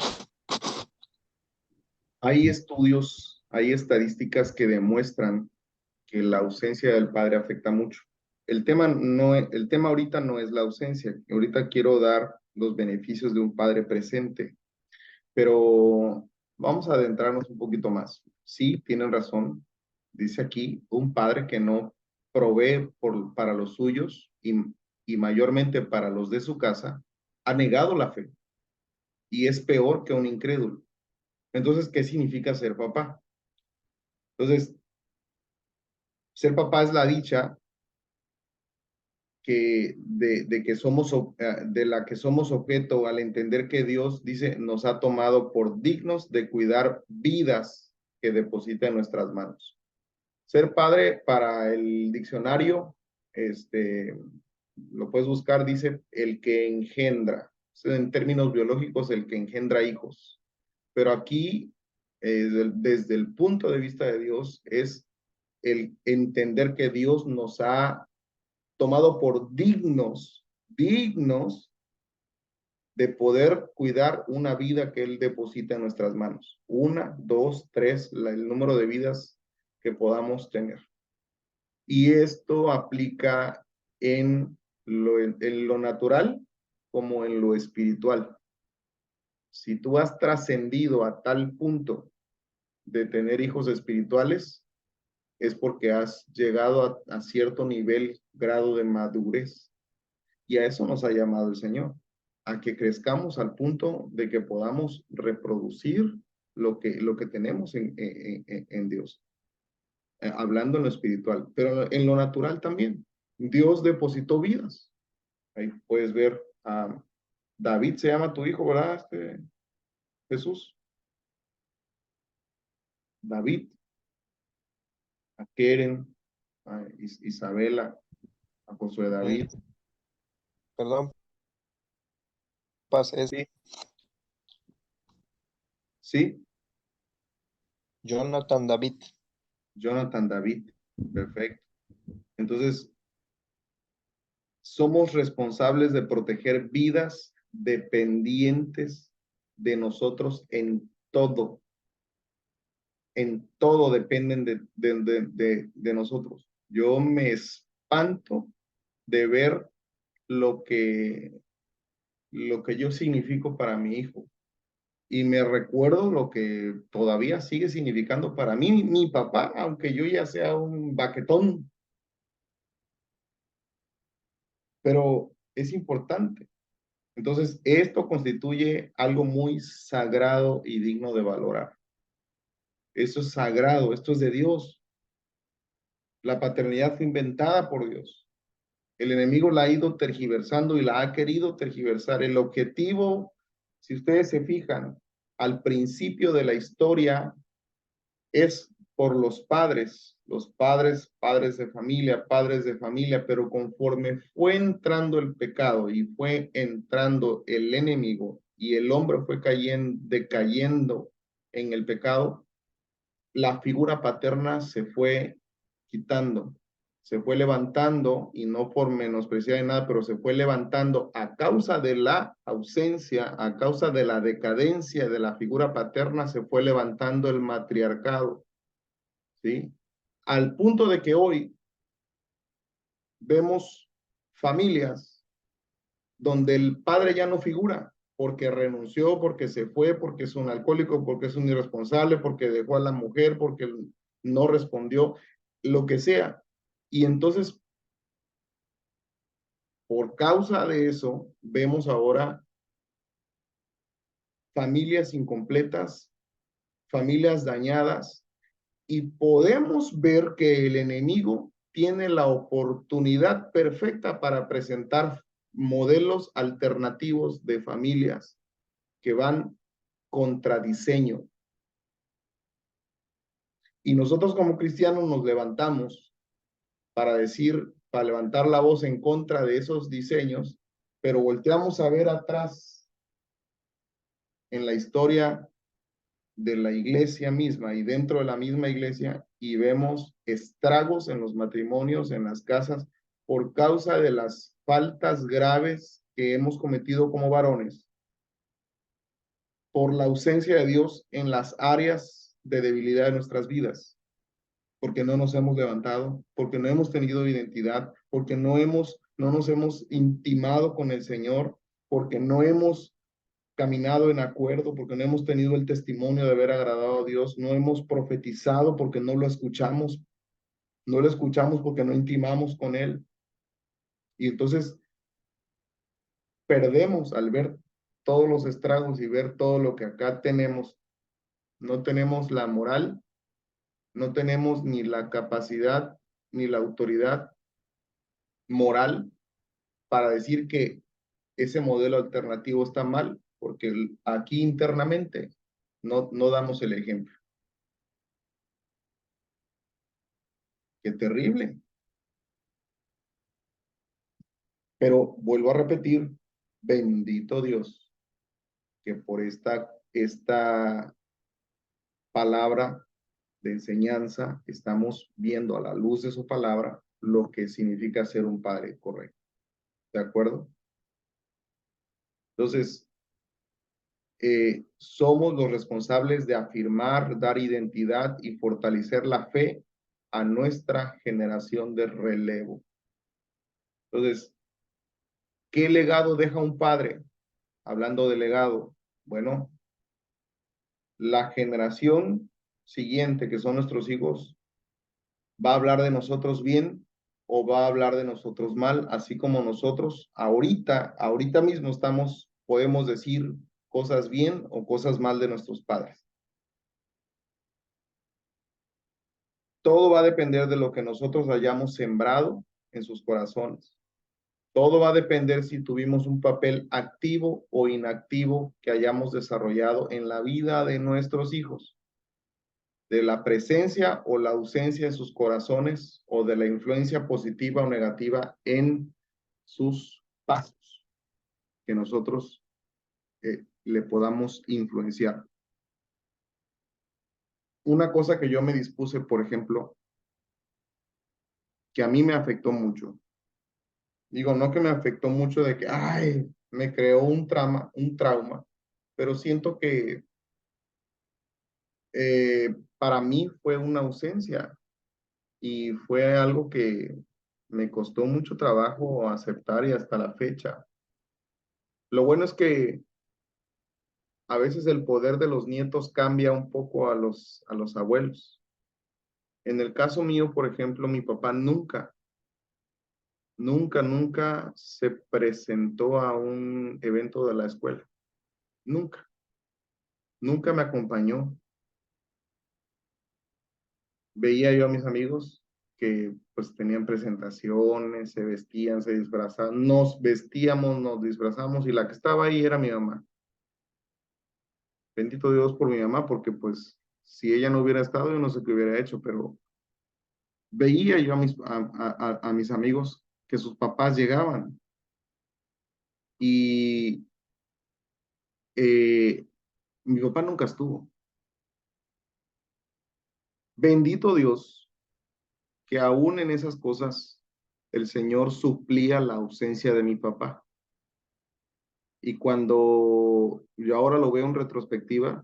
Hay estudios, hay estadísticas que demuestran que la ausencia del padre afecta mucho. el tema ahorita no es la ausencia. Ahorita quiero dar los beneficios de un padre presente, pero vamos a adentrarnos un poquito más. Sí, tienen razón. Dice aquí, un padre que no provee para los suyos y mayormente para los de su casa, ha negado la fe y es peor que un incrédulo. Entonces, ¿qué significa ser papá? Entonces, ser papá es la dicha que somos, de la que somos objeto al entender que Dios dice, nos ha tomado por dignos de cuidar vidas que deposita en nuestras manos. Ser padre para el diccionario, lo puedes buscar, dice el que engendra, en términos biológicos, el que engendra hijos. Pero aquí, desde el punto de vista de Dios, es el entender que Dios nos ha tomado por dignos de poder cuidar una vida que Él deposita en nuestras manos. 1, 2, 3, el número de vidas que podamos tener. Y esto aplica en lo natural como en lo espiritual. Si tú has trascendido a tal punto de tener hijos espirituales, es porque has llegado a cierto nivel, grado de madurez. Y a eso nos ha llamado el Señor, a que crezcamos al punto de que podamos reproducir lo que tenemos en Dios, hablando en lo espiritual, pero en lo natural también. Dios depositó vidas. Ahí puedes ver a David, se llama tu hijo, ¿verdad? Jesús. David, a Keren, a Isabela, a Josué David. Perdón, Paz, es Sí, sí, Jonathan David. Jonathan David. Perfecto. Entonces, somos responsables de proteger vidas dependientes de nosotros en todo dependen de nosotros. Yo me espanto de ver lo que yo significo para mi hijo. Y me recuerdo lo que todavía sigue significando para mí mi papá, aunque yo ya sea un baquetón. Pero es importante. Entonces, esto constituye algo muy sagrado y digno de valorar. Eso es sagrado, esto es de Dios. La paternidad fue inventada por Dios. El enemigo la ha ido tergiversando y la ha querido tergiversar. El objetivo, si ustedes se fijan, al principio de la historia es por los padres, padres de familia, pero conforme fue entrando el pecado y fue entrando el enemigo y el hombre fue decayendo en el pecado, la figura paterna se fue quitando, se fue levantando y no por menospreciar de nada, pero se fue levantando a causa de la ausencia, a causa de la decadencia de la figura paterna, se fue levantando el matriarcado, ¿sí? Al punto de que hoy vemos familias donde el padre ya no figura porque renunció, porque se fue, porque es un alcohólico, porque es un irresponsable, porque dejó a la mujer, porque no respondió, lo que sea. Y entonces, por causa de eso, vemos ahora familias incompletas, familias dañadas, y podemos ver que el enemigo tiene la oportunidad perfecta para presentar modelos alternativos de familias que van contra diseño. Y nosotros como cristianos nos levantamos para decir, para levantar la voz en contra de esos diseños, pero volteamos a ver atrás en la historia de la iglesia misma y dentro de la misma iglesia y vemos estragos en los matrimonios, en las casas, por causa de las faltas graves que hemos cometido como varones, por la ausencia de Dios en las áreas de debilidad de nuestras vidas. porque no nos hemos levantado, porque no hemos tenido identidad, porque no nos hemos intimado con el Señor, porque no hemos caminado en acuerdo, porque no hemos tenido el testimonio de haber agradado a Dios, no hemos profetizado porque no lo escuchamos porque no intimamos con Él. Y entonces perdemos al ver todos los estragos y ver todo lo que acá tenemos. No tenemos la moral, no tenemos ni la capacidad ni la autoridad moral para decir que ese modelo alternativo está mal, porque aquí internamente no damos el ejemplo. Qué terrible. Pero vuelvo a repetir, bendito Dios, que por esta palabra de enseñanza estamos viendo a la luz de su palabra lo que significa ser un padre correcto. ¿De acuerdo? Entonces, somos los responsables de afirmar, dar identidad y fortalecer la fe a nuestra generación de relevo. Entonces, ¿qué legado deja un padre? Hablando de legado, bueno, la generación siguiente, que son nuestros hijos, va a hablar de nosotros bien o va a hablar de nosotros mal, así como nosotros ahorita mismo podemos decir cosas bien o cosas mal de nuestros padres. Todo va a depender de lo que nosotros hayamos sembrado en sus corazones. Todo va a depender si tuvimos un papel activo o inactivo que hayamos desarrollado en la vida de nuestros hijos, de la presencia o la ausencia de sus corazones o de la influencia positiva o negativa en sus pasos que nosotros le podamos influenciar. Una cosa que yo me dispuse, por ejemplo, que a mí me afectó mucho. Digo, no que me afectó mucho de que, ay, me creó un trauma, pero siento que para mí fue una ausencia y fue algo que me costó mucho trabajo aceptar y hasta la fecha. Lo bueno es que a veces el poder de los nietos cambia un poco a los abuelos. En el caso mío, por ejemplo, mi papá nunca se presentó a un evento de la escuela. Nunca, nunca me acompañó. Veía yo a mis amigos que pues tenían presentaciones, se vestían, se disfrazaban, nos vestíamos, nos disfrazamos y la que estaba ahí era mi mamá. Bendito Dios por mi mamá, porque pues si ella no hubiera estado, yo no sé qué hubiera hecho, pero veía yo a mis amigos que sus papás llegaban y eh, mi papá nunca estuvo. Bendito Dios que aún en esas cosas el Señor suplía la ausencia de mi papá. Y cuando yo ahora lo veo en retrospectiva,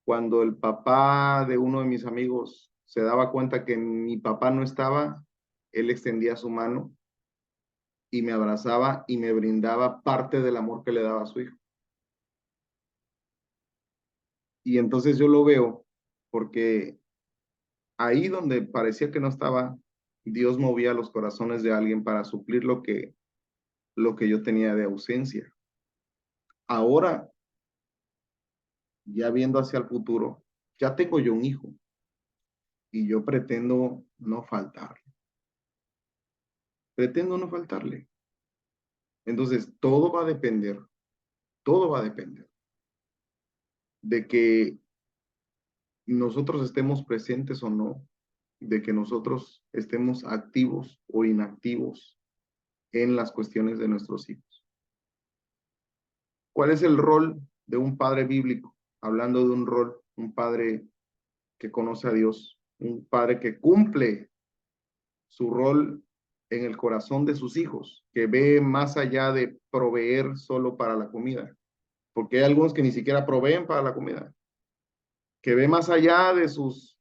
cuando el papá de uno de mis amigos se daba cuenta que mi papá no estaba, él extendía su mano y me abrazaba y me brindaba parte del amor que le daba a su hijo. Y entonces yo lo veo porque ahí donde parecía que no estaba, Dios movía los corazones de alguien para suplir lo que yo tenía de ausencia. Ahora, ya viendo hacia el futuro, ya tengo yo un hijo y yo pretendo no faltarle. Pretendo no faltarle. Entonces, todo va a depender de que nosotros estemos presentes o no, de que nosotros estemos activos o inactivos en las cuestiones de nuestros hijos. ¿Cuál es el rol de un padre bíblico? Hablando de un rol, un padre que conoce a Dios, un padre que cumple su rol en el corazón de sus hijos, que ve más allá de proveer solo para la comida, porque hay algunos que ni siquiera proveen para la comida, que ve más allá de sus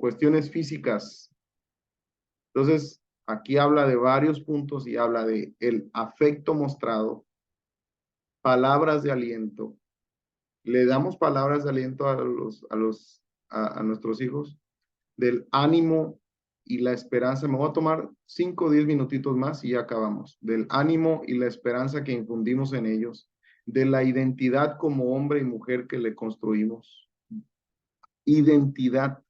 cuestiones físicas. Entonces, aquí habla de varios puntos y habla de el afecto mostrado, palabras de aliento. Le damos palabras de aliento a nuestros hijos, del ánimo y la esperanza. Me voy a tomar 5 o 10 minutitos más y ya acabamos. Del ánimo y la esperanza que infundimos en ellos, de la identidad como hombre y mujer que le construimos. Identidad,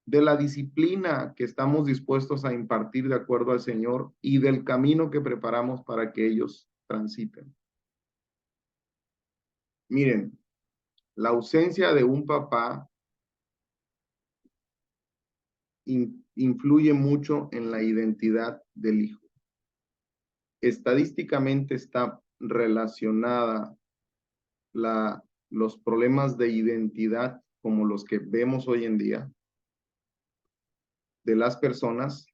de la disciplina que estamos dispuestos a impartir de acuerdo al Señor y del camino que preparamos para que ellos transiten. Miren, la ausencia de un papá influye mucho en la identidad del hijo. Estadísticamente está relacionada los problemas de identidad como los que vemos hoy en día de las personas,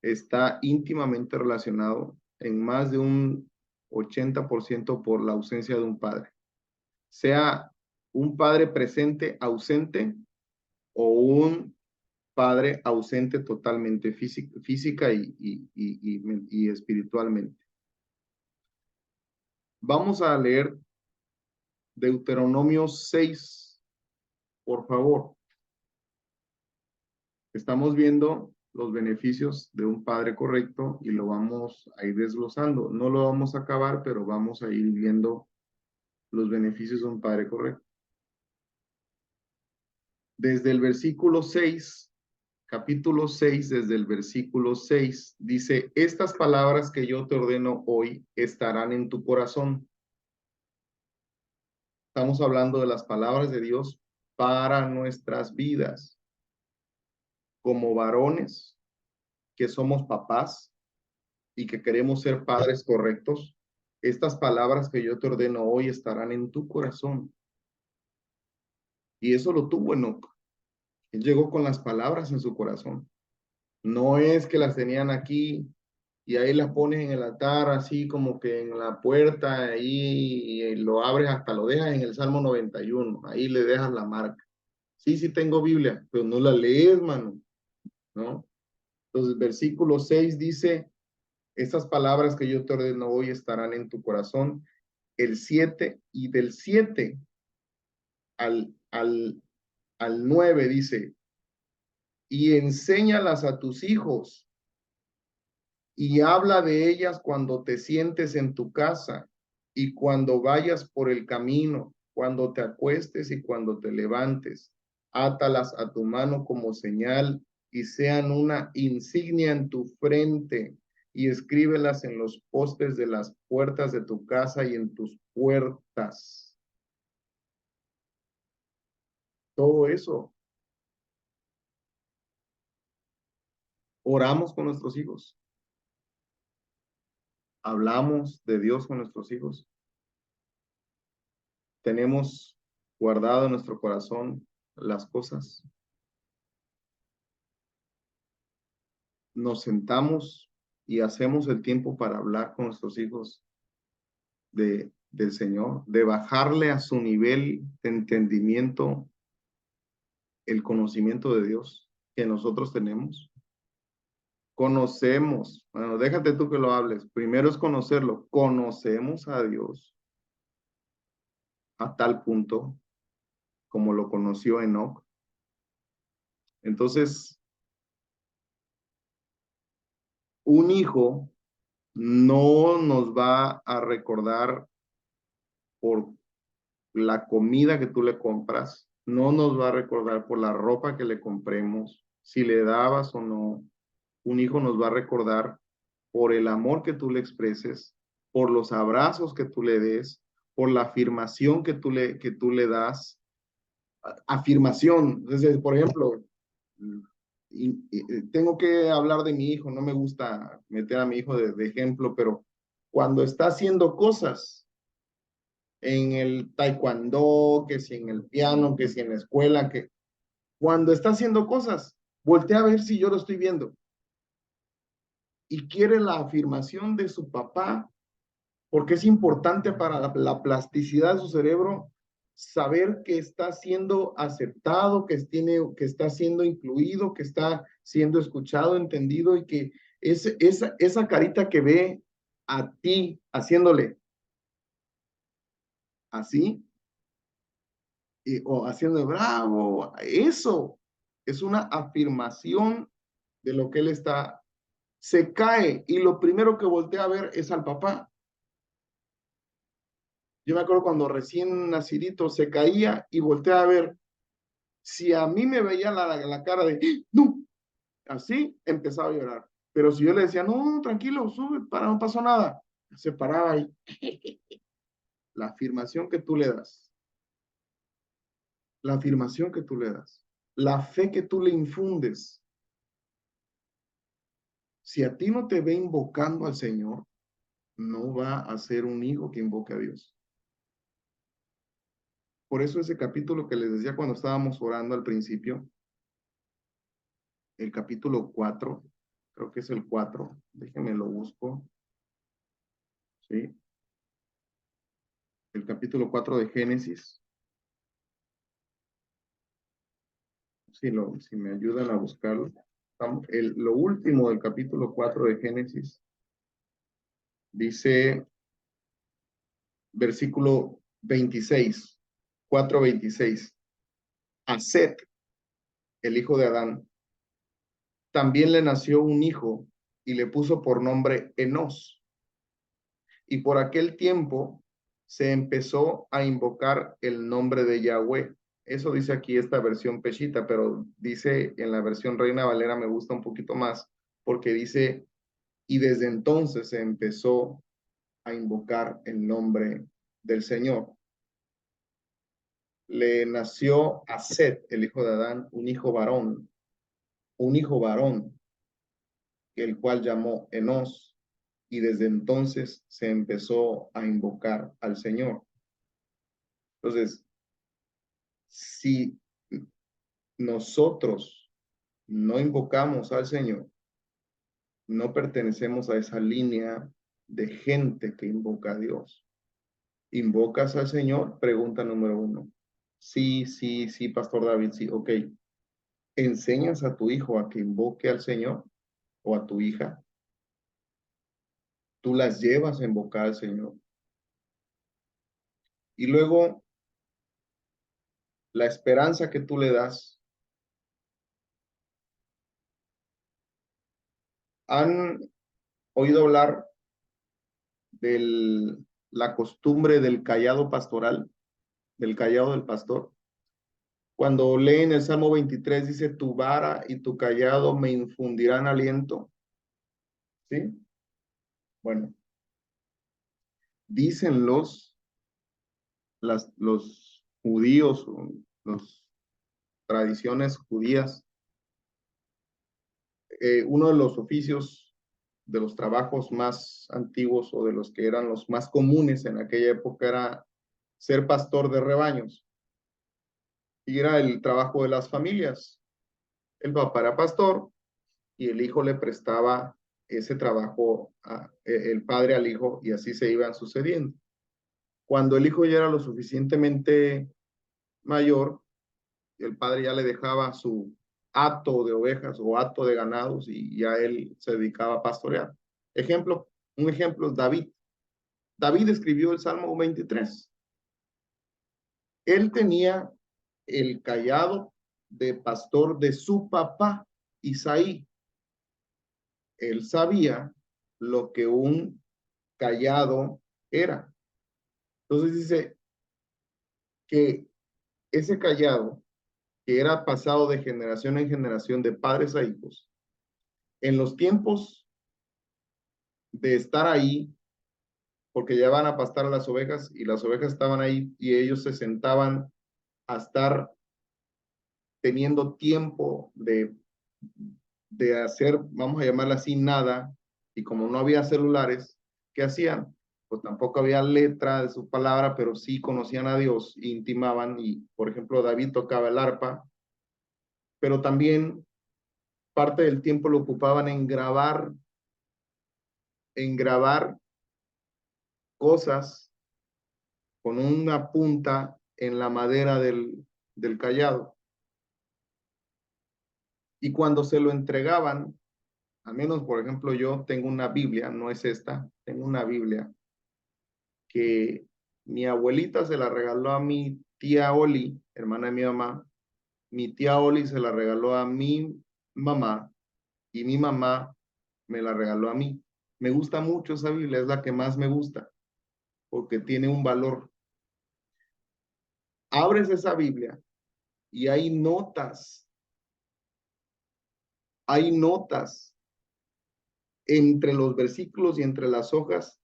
está íntimamente relacionado en más de un 80% por la ausencia de un padre. Sea un padre presente, ausente, o un padre ausente totalmente física y espiritualmente. Vamos a leer Deuteronomio 6, por favor. Estamos viendo los beneficios de un padre correcto y lo vamos a ir desglosando. No lo vamos a acabar, pero vamos a ir viendo los beneficios de un padre correcto. Desde el versículo 6, capítulo 6, desde el versículo 6, dice, estas palabras que yo te ordeno hoy estarán en tu corazón. Estamos hablando de las palabras de Dios para nuestras vidas. Como varones que somos papás y que queremos ser padres correctos, estas palabras que yo te ordeno hoy estarán en tu corazón. Y eso lo tuvo Enoc. Él llegó con las palabras en su corazón. No es que las tenían aquí y ahí las pones en el altar, así como que en la puerta, ahí y lo abres hasta lo dejas en el Salmo 91, ahí le dejas la marca. Sí, sí tengo Biblia, pero no la lees, mano, ¿no? Entonces, versículo 6 dice, estas palabras que yo te ordeno hoy estarán en tu corazón. El 7, y del 7 al 9 dice, y enséñalas a tus hijos y habla de ellas cuando te sientes en tu casa y cuando vayas por el camino, cuando te acuestes y cuando te levantes. Átalas a tu mano como señal y sean una insignia en tu frente y escríbelas en los postes de las puertas de tu casa y en tus puertas. Todo eso. Oramos con nuestros hijos. Hablamos de Dios con nuestros hijos. Tenemos guardado en nuestro corazón las cosas. Nos sentamos y hacemos el tiempo para hablar con nuestros hijos del Señor, de bajarle a su nivel de entendimiento el conocimiento de Dios que nosotros tenemos. Conocemos, bueno, déjate tú que lo hables. Primero es conocerlo. Conocemos a Dios a tal punto como lo conoció Enoc. Entonces, un hijo no nos va a recordar por la comida que tú le compras, no nos va a recordar por la ropa que le compremos, si le dabas o no. Un hijo nos va a recordar por el amor que tú le expreses, por los abrazos que tú le des, por la afirmación que tú le das. Afirmación. Entonces, por ejemplo, tengo que hablar de mi hijo, no me gusta meter a mi hijo de ejemplo, pero cuando está haciendo cosas en el taekwondo, que si en el piano, que si en la escuela, que cuando está haciendo cosas, voltea a ver si yo lo estoy viendo. Y quiere la afirmación de su papá, porque es importante para la plasticidad de su cerebro saber que está siendo aceptado, que está siendo incluido, que está siendo escuchado, entendido y que esa carita que ve a ti haciéndole así o haciendo bravo, eso es una afirmación de lo que él está. Se cae y lo primero que voltea a ver es al papá. Yo me acuerdo cuando recién nacidito se caía y voltea a ver. Si a mí me veía la cara de, no, así empezaba a llorar. Pero si yo le decía, no, tranquilo, sube, para, no pasó nada, se paraba ahí. La afirmación que tú le das, la afirmación que tú le das, la fe que tú le infundes. Si a ti no te ve invocando al Señor, no va a ser un hijo que invoque a Dios. Por eso ese capítulo que les decía cuando estábamos orando al principio, el capítulo 4, creo que es el 4, déjenme lo busco, ¿sí? El capítulo 4 de Génesis, si me ayudan a buscarlo, lo último del capítulo 4 de Génesis, dice versículo 26, 4:26, a Set, el hijo de Adán, también le nació un hijo y le puso por nombre Enos. Y por aquel tiempo se empezó a invocar el nombre de Yahweh. Eso dice aquí esta versión peshita, pero dice en la versión Reina Valera me gusta un poquito más, porque dice, y desde entonces se empezó a invocar el nombre del Señor. Le nació a Set, el hijo de Adán, un hijo varón, el cual llamó Enos, y desde entonces se empezó a invocar al Señor. Entonces, si nosotros no invocamos al Señor, no pertenecemos a esa línea de gente que invoca a Dios. ¿Invocas al Señor? Pregunta número 1. Sí, sí, sí, Pastor David, sí, ok. ¿Enseñas a tu hijo a que invoque al Señor o a tu hija? ¿Tú las llevas a invocar al Señor? Y luego, la esperanza que tú le das. ¿Han oído hablar de la costumbre del cayado pastoral, del cayado del pastor? Cuando leen el Salmo 23, dice, tu vara y tu cayado me infundirán aliento. ¿Sí? Bueno, dicen los judíos, las tradiciones judías, uno de los oficios, de los trabajos más antiguos o de los que eran los más comunes en aquella época era ser pastor de rebaños. Y era el trabajo de las familias. El papá era pastor y el hijo le prestaba ese trabajo, el padre al hijo, y así se iban sucediendo. Cuando el hijo ya era lo suficientemente mayor, el padre ya le dejaba su hato de ovejas o hato de ganados y ya él se dedicaba a pastorear. Un ejemplo es David. David escribió el Salmo 23. Él tenía el cayado de pastor de su papá, Isaí. Él sabía lo que un cayado era. Entonces dice que ese cayado, que era pasado de generación en generación, de padres a hijos, en los tiempos de estar ahí, porque ya van a pastar a las ovejas y las ovejas estaban ahí y ellos se sentaban a estar teniendo tiempo de hacer, vamos a llamarla así, nada, y como no había celulares, ¿qué hacían? Pues tampoco había letra de su palabra, pero sí conocían a Dios, intimaban, y por ejemplo David tocaba el arpa, pero también parte del tiempo lo ocupaban en grabar cosas con una punta en la madera del cayado. Y cuando se lo entregaban, al menos, por ejemplo, yo tengo una Biblia, no es esta, tengo una Biblia que mi abuelita se la regaló a mi tía Oli, hermana de mi mamá. Mi tía Oli se la regaló a mi mamá y mi mamá me la regaló a mí. Me gusta mucho esa Biblia, es la que más me gusta porque tiene un valor. Abres esa Biblia y hay notas entre los versículos y entre las hojas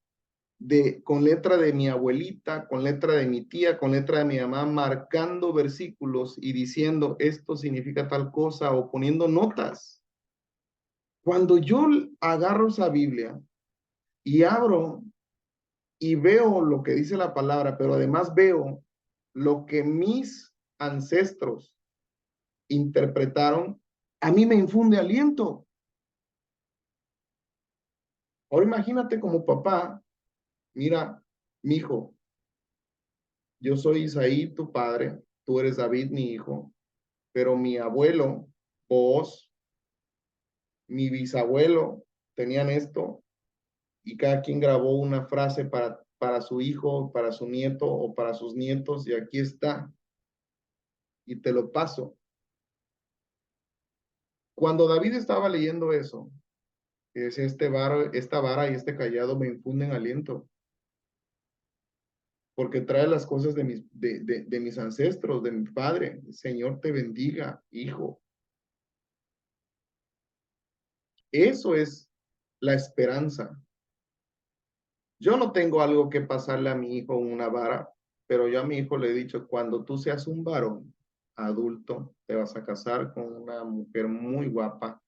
con letra de mi abuelita, con letra de mi tía, con letra de mi mamá, marcando versículos y diciendo esto significa tal cosa o poniendo notas. Cuando yo agarro esa Biblia y abro y veo lo que dice la palabra, pero además veo lo que mis ancestros interpretaron, a mí me infunde aliento. Ahora imagínate como papá, mira, mi hijo, yo soy Isaí, tu padre, tú eres David, mi hijo, pero mi abuelo, vos, mi bisabuelo tenían esto y cada quien grabó una frase para su hijo, para su nieto o para sus nietos y aquí está y te lo paso. Cuando David estaba leyendo eso, es esta vara y este callado me infunden aliento porque trae las cosas de mis ancestros, de mi padre. Señor te bendiga, hijo. Eso es la esperanza. Yo no tengo algo que pasarle a mi hijo una vara, pero yo a mi hijo le he dicho, cuando tú seas un varón adulto, te vas a casar con una mujer muy guapa,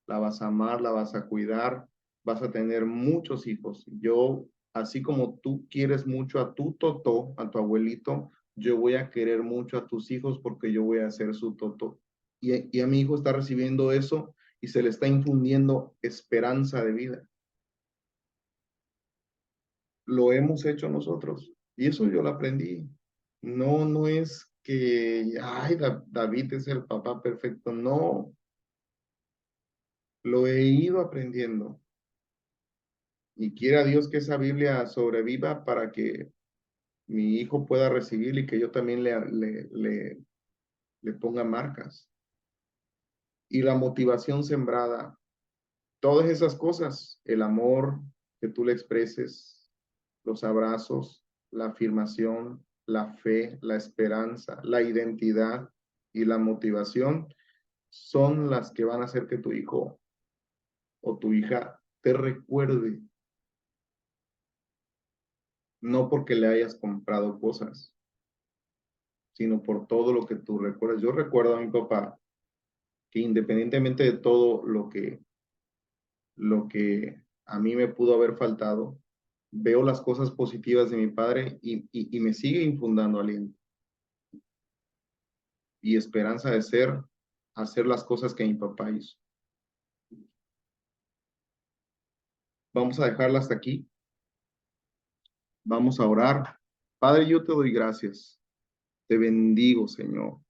la vas a amar, la vas a cuidar, vas a tener muchos hijos. Yo, así como tú quieres mucho a tu totó, a tu abuelito, yo voy a querer mucho a tus hijos porque yo voy a ser su totó. Y a mi hijo está recibiendo eso y se le está infundiendo esperanza de vida. Lo hemos hecho nosotros. Y eso yo lo aprendí. No, no es que, ay, David es el papá perfecto. No, lo he ido aprendiendo. Y quiera Dios que esa Biblia sobreviva para que mi hijo pueda recibir y que yo también le ponga marcas. Y la motivación sembrada, todas esas cosas, el amor que tú le expreses, los abrazos, la afirmación, la fe, la esperanza, la identidad y la motivación son las que van a hacer que tu hijo o tu hija te recuerde, no porque le hayas comprado cosas, sino por todo lo que tú recuerdas. Yo recuerdo a mi papá que independientemente de todo lo que a mí me pudo haber faltado, veo las cosas positivas de mi padre y me sigue infundando aliento y esperanza de hacer las cosas que mi papá hizo. Vamos a dejarla hasta aquí. Vamos a orar. Padre, yo te doy gracias. Te bendigo, Señor,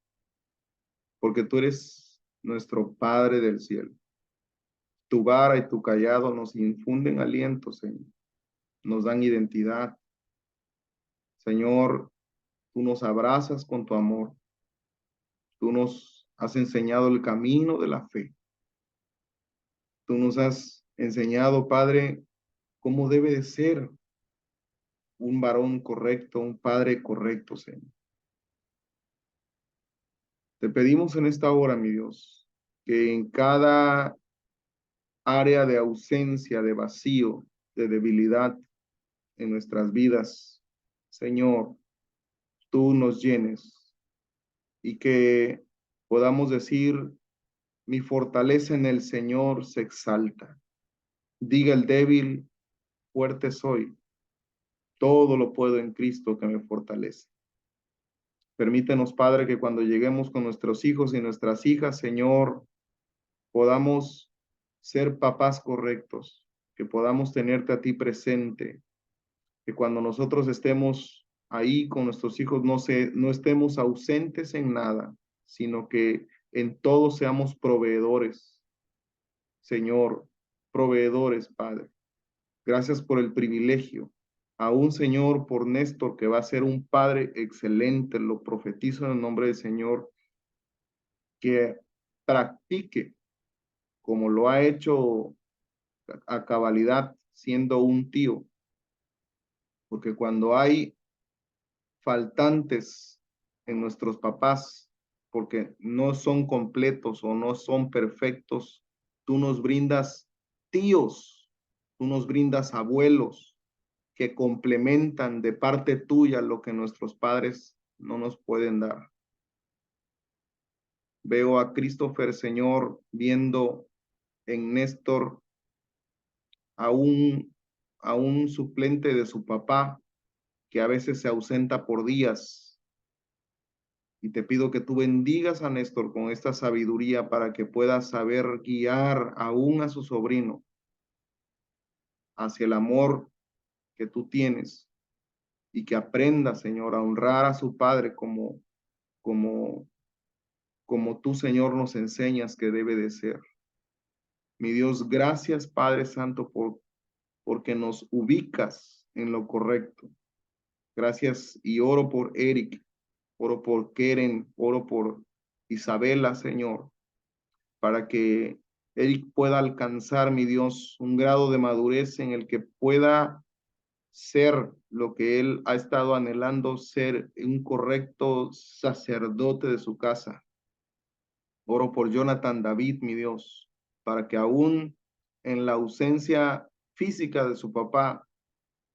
porque tú eres nuestro Padre del cielo. Tu vara y tu callado nos infunden aliento, Señor. Nos dan identidad. Señor, tú nos abrazas con tu amor. Tú nos has enseñado el camino de la fe. Tú nos has enseñado, Padre, cómo debe de ser un varón correcto, un padre correcto, Señor. Te pedimos en esta hora, mi Dios, que en cada área de ausencia, de vacío, de debilidad en nuestras vidas, Señor, tú nos llenes y que podamos decir, mi fortaleza en el Señor se exalta. Diga el débil, fuerte soy. Todo lo puedo en Cristo que me fortalece. Permítenos, Padre, que cuando lleguemos con nuestros hijos y nuestras hijas, Señor, podamos ser papás correctos, que podamos tenerte a ti presente, que cuando nosotros estemos ahí con nuestros hijos no estemos ausentes en nada, sino que en todo seamos proveedores, Señor, proveedores, Padre. Gracias por el privilegio. Aún, Señor, por Néstor, que va a ser un padre excelente, lo profetizo en el nombre del Señor, que practique como lo ha hecho a cabalidad siendo un tío, porque cuando hay faltantes en nuestros papás, porque no son completos o no son perfectos, tú nos brindas tíos, tú nos brindas abuelos que complementan de parte tuya lo que nuestros padres no nos pueden dar. Veo a Christopher, Señor, viendo en Néstor a un suplente de su papá que a veces se ausenta por días. Y te pido que tú bendigas a Néstor con esta sabiduría para que pueda saber guiar aún a su sobrino hacia el amor que tú tienes y que aprenda, Señor, a honrar a su padre como, como tú, Señor, nos enseñas que debe de ser. Mi Dios, gracias, Padre Santo, porque nos ubicas en lo correcto. Gracias y oro por Eric, oro por Keren, oro por Isabela, Señor, para que Eric pueda alcanzar, mi Dios, un grado de madurez en el que pueda ser lo que él ha estado anhelando, ser un correcto sacerdote de su casa. Oro por Jonathan David, mi Dios, para que aún en la ausencia física de su papá,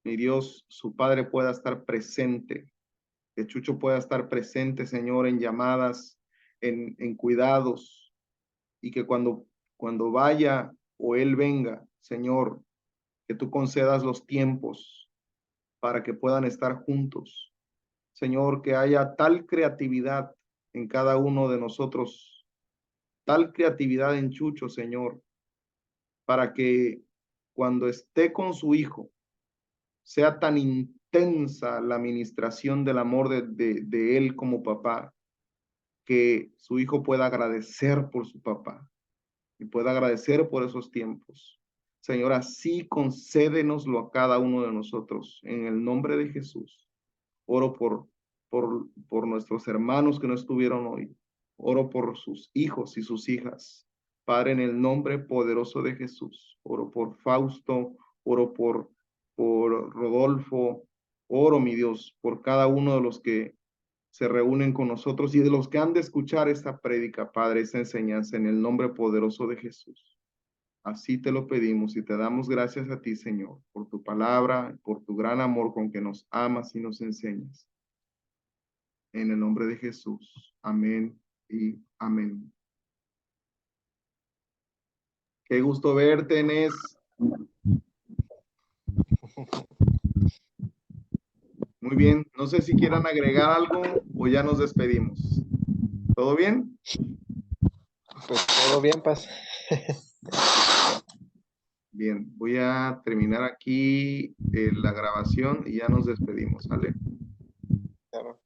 mi Dios, su padre pueda estar presente, que Chucho pueda estar presente, Señor, en llamadas, en cuidados, y que cuando vaya o él venga, Señor, que tú concedas los tiempos para que puedan estar juntos. Señor, que haya tal creatividad en cada uno de nosotros, tal creatividad en Chucho, Señor, para que cuando esté con su hijo, sea tan intensa la administración del amor de él como papá, que su hijo pueda agradecer por su papá y pueda agradecer por esos tiempos. Señor, así concédenoslo a cada uno de nosotros, en el nombre de Jesús. Oro por nuestros hermanos que no estuvieron hoy. Oro por sus hijos y sus hijas. Padre, en el nombre poderoso de Jesús. Oro por Fausto, oro por Rodolfo. Oro, mi Dios, por cada uno de los que se reúnen con nosotros y de los que han de escuchar esta prédica, Padre, esta enseñanza, en el nombre poderoso de Jesús. Así te lo pedimos y te damos gracias a ti, Señor, por tu palabra, por tu gran amor con que nos amas y nos enseñas. En el nombre de Jesús. Amén y amén. Qué gusto verte, Nes. Muy bien. No sé si quieran agregar algo o ya nos despedimos. ¿Todo bien? Pues todo bien, Paz. Bien, voy a terminar aquí la grabación y ya nos despedimos, ¿sale? Claro.